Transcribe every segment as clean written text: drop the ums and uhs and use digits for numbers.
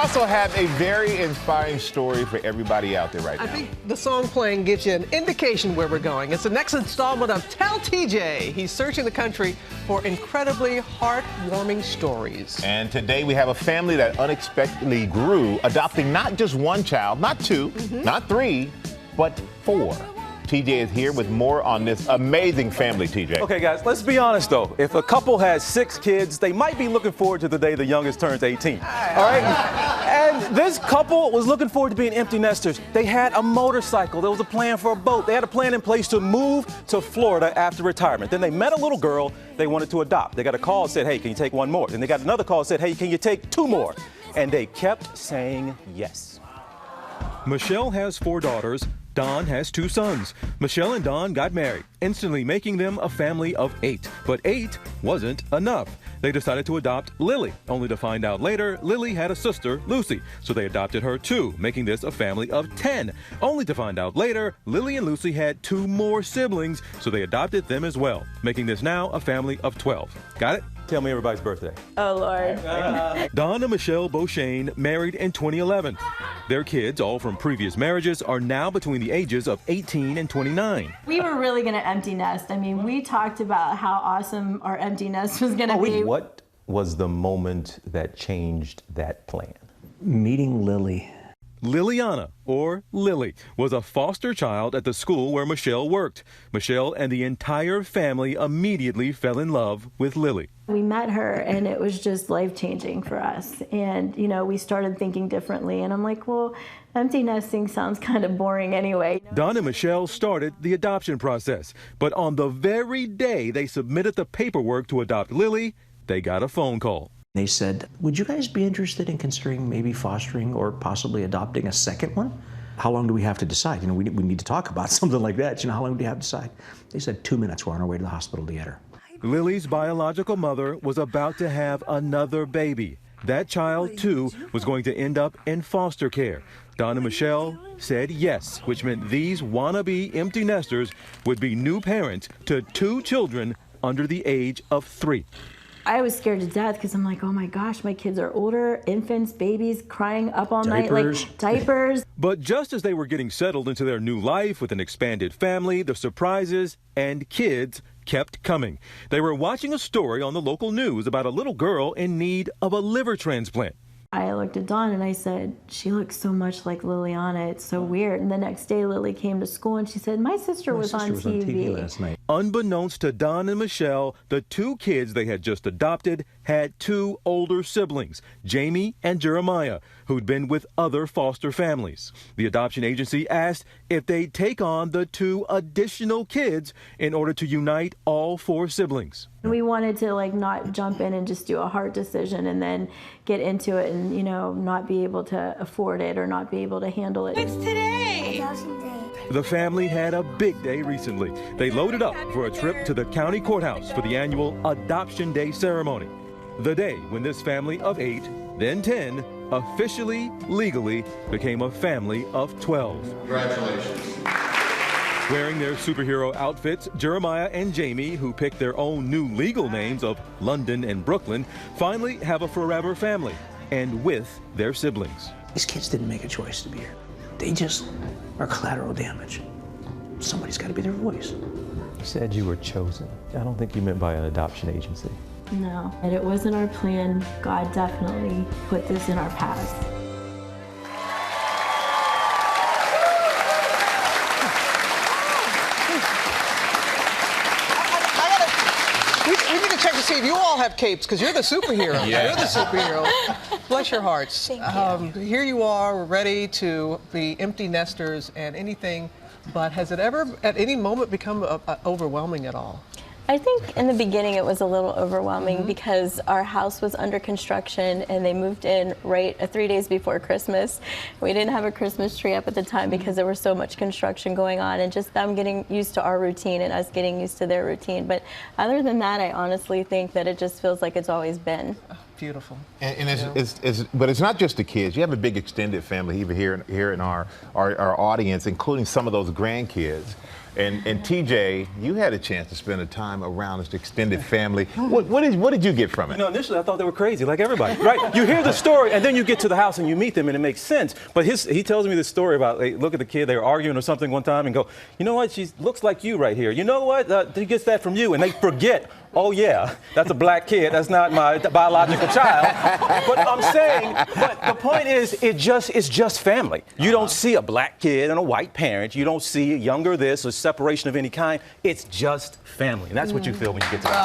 also have a very inspiring story for everybody out there right now. I think the song playing gives you an indication where we're going. It's the next installment of Tell TJ. He's searching the country for incredibly heartwarming stories. And today we have a family that unexpectedly grew, adopting not just one child, not two, not three, but four. TJ is here with more on this amazing family, TJ. Okay, guys, let's be honest, though. If a couple has 6 kids, they might be looking forward to the day the youngest turns 18. All right? And this couple was looking forward to being empty nesters. They had a motorcycle. There was a plan for a boat. They had a plan in place to move to Florida after retirement. Then they met a little girl they wanted to adopt. They got a call that said, hey, can you take one more? Then they got another call that said, hey, can you take 2 more? And they kept saying yes. Michelle has 4 daughters. Don has 2 sons. Michelle and Don got married, instantly making them a family of 8. But 8 wasn't enough. They decided to adopt Lily, only to find out later Lily had a sister, Lucy. So they adopted her too, making this a family of 10. Only to find out later Lily and Lucy had 2 more siblings, so they adopted them as well, making this now a family of 12. Got it? Tell me everybody's birthday. Oh, Lord. Don and Michelle Beauchene married in 2011. Their kids, all from previous marriages, are now between the ages of 18 and 29. We were really going to empty nest. I mean, we talked about how awesome our empty nest was going to be. What was the moment that changed that plan? Meeting Lily. Liliana, or Lily, was a foster child at the school where Michelle worked. Michelle and the entire family immediately fell in love with Lily. We met her and it was just life-changing for us. And, you know, we started thinking differently. And I'm like, well, empty nesting sounds kind of boring anyway. Don and Michelle started the adoption process. But on the very day they submitted the paperwork to adopt Lily, they got a phone call. They said, would you guys be interested in considering maybe fostering or possibly adopting a second one? How long do we have to decide? You know, we need to talk about something like that. You know, how long do you have to decide? They said 2 minutes. We're on our way to the hospital to get her. Lily's biological mother was about to have another baby. That child, too, was going to end up in foster care. Don and Michelle said yes, which meant these wannabe empty nesters would be new parents to 2 children under the age of 3. I was scared to death because I'm like, oh my gosh, my kids are older, infants, babies, crying up all night, like diapers. But just as they were getting settled into their new life with an expanded family, the surprises and kids kept coming. They were watching a story on the local news about a little girl in need of a liver transplant. I looked at Dawn and I said, she looks so much like Liliana. It's so weird. And the next day, Lily came to school and she said, my sister was on TV last night. Unbeknownst to Don and Michelle, the 2 kids they had just adopted had 2 older siblings, Jamie and Jeremiah, who'd been with other foster families. The adoption agency asked if they'd take on the 2 additional kids in order to unite all 4 siblings. We wanted to not jump in and just do a hard decision and then get into it and, you know, not be able to afford it or not be able to handle it. It's today. The family had a big day recently. They loaded up for a trip to the county courthouse for the annual Adoption Day ceremony. The day when this family of 8, then 10, officially, legally became a family of 12. Congratulations. Wearing their superhero outfits, Jeremiah and Jamie, who picked their own new legal names of London and Brooklyn, finally have a forever family, and with their siblings. These kids didn't make a choice to be here. They just are collateral damage. Somebody's got to be their voice. You said you were chosen. I don't think you meant by an adoption agency. No, and it wasn't our plan. God definitely put this in our paths. We need to check to see if you all have capes, because you're the superhero. Yeah. You're the superhero. Bless your hearts. Thank you. Here you are, ready to be empty nesters and anything, but has it ever, at any moment, become overwhelming at all? I think in the beginning it was a little overwhelming because our house was under construction and they moved in right 3 days before Christmas. We didn't have a Christmas tree up at the time because there was so much construction going on, and just them getting used to our routine and us getting used to their routine. But other than that, I honestly think that it just feels like it's always been. Beautiful. And but it's not just the kids. You have a big extended family even here in our audience, including some of those grandkids. And TJ, you had a chance to spend a time around this extended family. What did you get from it? You know, initially I thought they were crazy, like everybody, right? You hear the story, and then you get to the house and you meet them, and it makes sense. But he tells me this story about, hey, look at the kid, they were arguing or something one time, and go, you know what, she looks like you right here. You know what, he gets that from you, and they forget, oh yeah, that's a black kid, that's not my biological child. But I'm saying, but the point is, it's just family. You don't see a black kid and a white parent. You don't see a younger this or separation of any kind. It's just family. And that's what you feel when you get to that.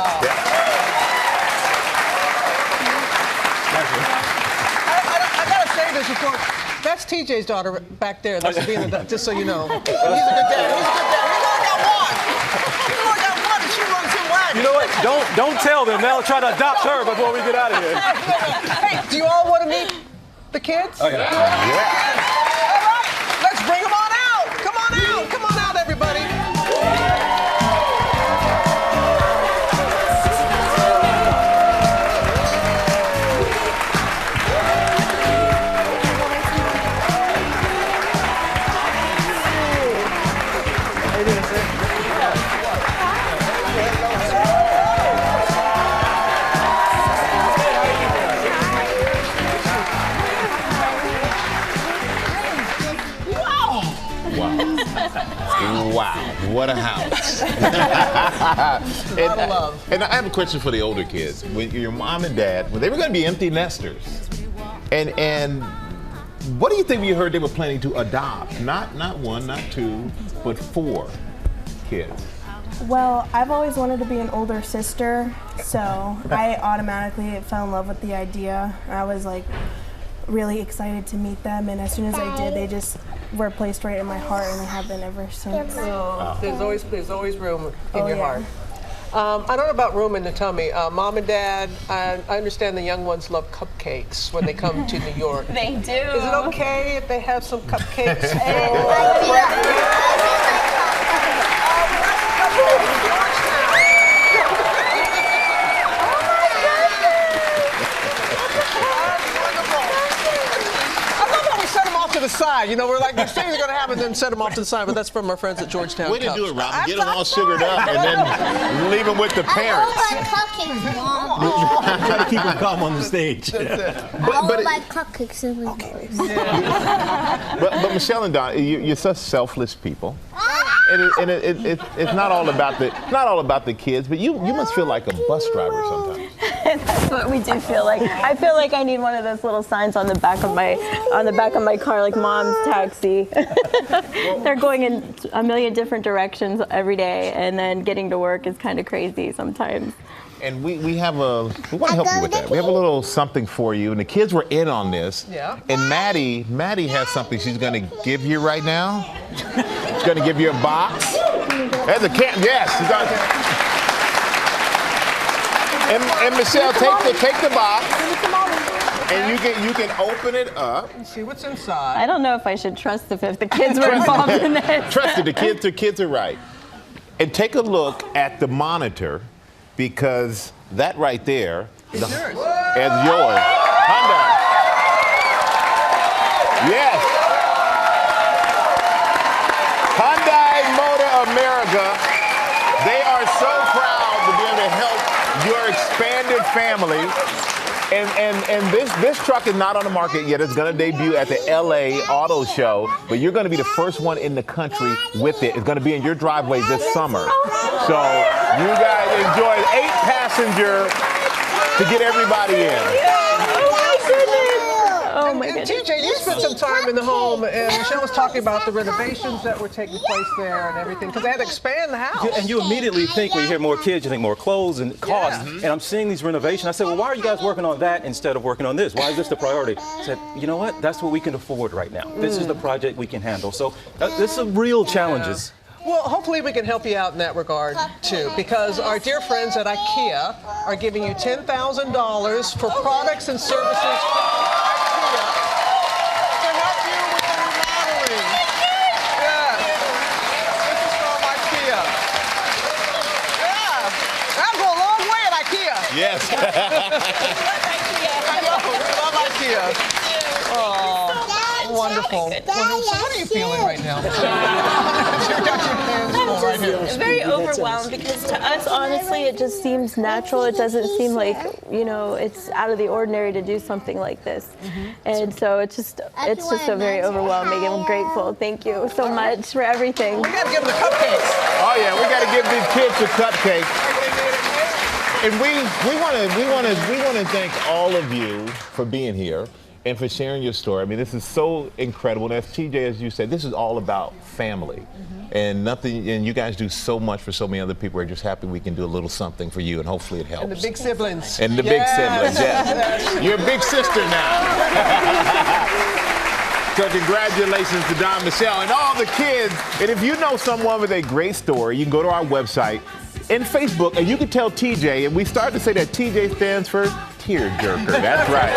I gotta say this before. That's TJ's daughter back there. That's being just so you know. He's a good dad. He's a good dad. He's only got one. He's only got one, and she runs him wagon. You know what? Don't tell them. They'll try to adopt her before we get out of here. Hey, do you all want to meet the kids? Oh, yeah. All right, let's bring them on out. Come on out. Come on out, everybody. Wow, what a house. And I have a question for the older kids. When your mom and dad, when they were going to be empty nesters, and what do you think when you heard they were planning to adopt? Not one, not two, but 4 kids. Well, I've always wanted to be an older sister, so I automatically fell in love with the idea. I was like really excited to meet them, and as soon as I did, they just were placed right in my heart, and they have been ever since. Oh, there's always room in your heart. I don't know about room in the tummy. Mom and Dad, I understand the young ones love cupcakes when they come to New York. They do. Is it okay if they have some cupcakes? To the side, you know, we're like, these things are going to happen, then set them off to the side, but that's from our friends at Georgetown. Way to do it, Robin. Get them all sugared up and then leave them with the parents. Try to keep them calm on the stage. But Michelle and Don, you're such selfless people. And it's not all about the kids, but you must feel like a bus driver sometimes. That's what we do feel like. I feel like I need one of those little signs on the back of my car, like Mom's Taxi. They're going in a million different directions every day, and then getting to work is kind of crazy sometimes. And we want to help you with that. We have a little something for you, and the kids were in on this. Yeah. And Maddie has something she's going to give you right now. She's going to give you a box. There's a can. Yes. She's gonna, and Michelle, take the box. And you can open it up. See what's inside. I don't know if I should trust if the kids were involved in this. Trust it. The kids are right. And take a look at the monitor, because that right there is yours. Hyundai. Yes. Hyundai Motor America. They are so proud to be able to help your expanded family. And this truck is not on the market yet. It's going to debut at the LA Auto Show, but you're going to be the first one in the country with it. It's going to be in your driveway this summer. So you guys enjoy 8-passenger to get everybody in. Oh my goodness. TJ, you spent some time in the home, and Michelle was talking about the renovations that were taking place there and everything, because they had to expand the house. And you immediately think, when you hear more kids, you think more clothes and cost. And I'm seeing these renovations. I said, well, why are you guys working on that instead of working on this? Why is this the priority? I said, you know what? That's what we can afford right now. This is the project we can handle. So this is real challenges. Well, hopefully we can help you out in that regard, too, because our dear friends at IKEA are giving you $10,000 for products and services from IKEA to help you with the remodeling. Yes. This is from IKEA. Yeah. That'll go a long way at IKEA. Yes. I know. We love IKEA. Oh, wonderful. wonderful. Well, so what are you feeling right now? You got your hands full right here. I'm very overwhelmed because to us, honestly, it just seems natural. It doesn't seem like, you know, it's out of the ordinary to do something like this. And so it's just so very overwhelming, and I'm grateful. Thank you so much for everything. We got to give them the cupcakes. Oh yeah, we got to give these kids a cupcake. And we want to thank all of you for being here and for sharing your story. I mean, this is so incredible. And as TJ, as you said, this is all about family. And you guys do so much for so many other people. We're just happy we can do a little something for you, and hopefully it helps. And the big siblings. And the big siblings, yes. You're a big sister now. So congratulations to Don Michelle and all the kids. And if you know someone with a great story, you can go to our website and Facebook, and you can tell TJ, and we started to say that TJ stands for tearjerker. That's right.